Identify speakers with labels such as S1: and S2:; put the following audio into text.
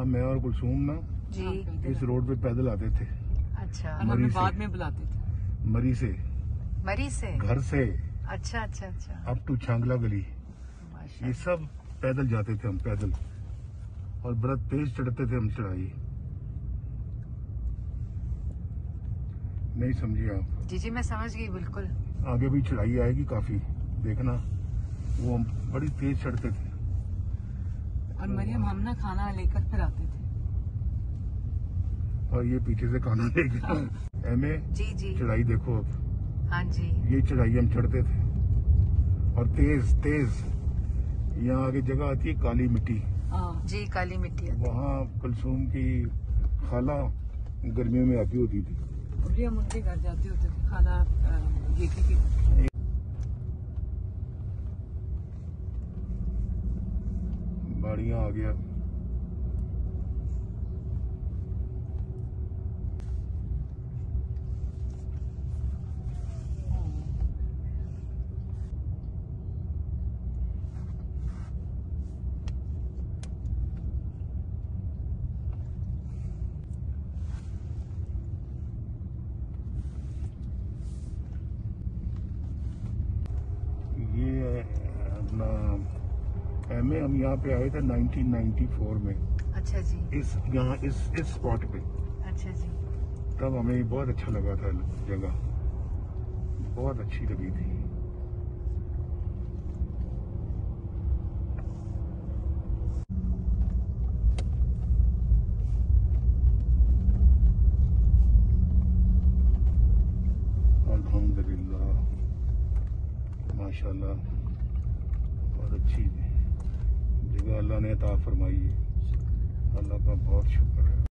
S1: यहाँ मैं और कुलसूम ना
S2: जी
S1: इस रोड पे पैदल आते थे।
S2: अच्छा,
S1: मरी से।
S3: बाद में बुलाते थे।
S1: मरी से,
S2: मरी से,
S1: घर से
S2: अच्छा अच्छा अच्छा,
S1: अप टू छांगला गली, ये
S2: माशाल्लाह।
S1: सब पैदल जाते थे हम, पैदल। और बड़ा तेज चढ़ते थे हम चढ़ाई। नहीं समझी आप?
S2: जी जी मैं समझ गई बिल्कुल।
S1: आगे भी चढ़ाई आएगी काफी, देखना। वो हम बड़ी तेज चढ़ते थे।
S3: और मरियम हम ना खाना लेकर फिर आते थे।
S1: और ये पीछे से खाना लेके एमे
S2: जी जी
S1: चढ़ाई देखो अब।
S2: हाँ जी,
S1: ये चढ़ाई हम चढ़ते थे और तेज तेज। यहाँ आगे जगह आती है काली मिट्टी,
S2: जी काली मिट्टी है।
S1: वहाँ कुलसूम की खाला गर्मियों में आती होती थी।
S3: अभी हम उनके घर जाते होते थे खाना जेठी की।
S1: बाड़ियाँ आ गया। ये अपना एमए हम यहाँ पे आए थे 1994 में।
S2: अच्छा जी,
S1: इस स्पॉट पे।
S2: अच्छा जी।
S1: तब हमें बहुत अच्छा लगा था, जगह बहुत अच्छी लगी थी। अल्हम्दुलिल्लाह, माशाल्लाह, बहुत अच्छी जगह अल्लाह ने अता फरमाई है। अल्लाह का बहुत शुक्र है।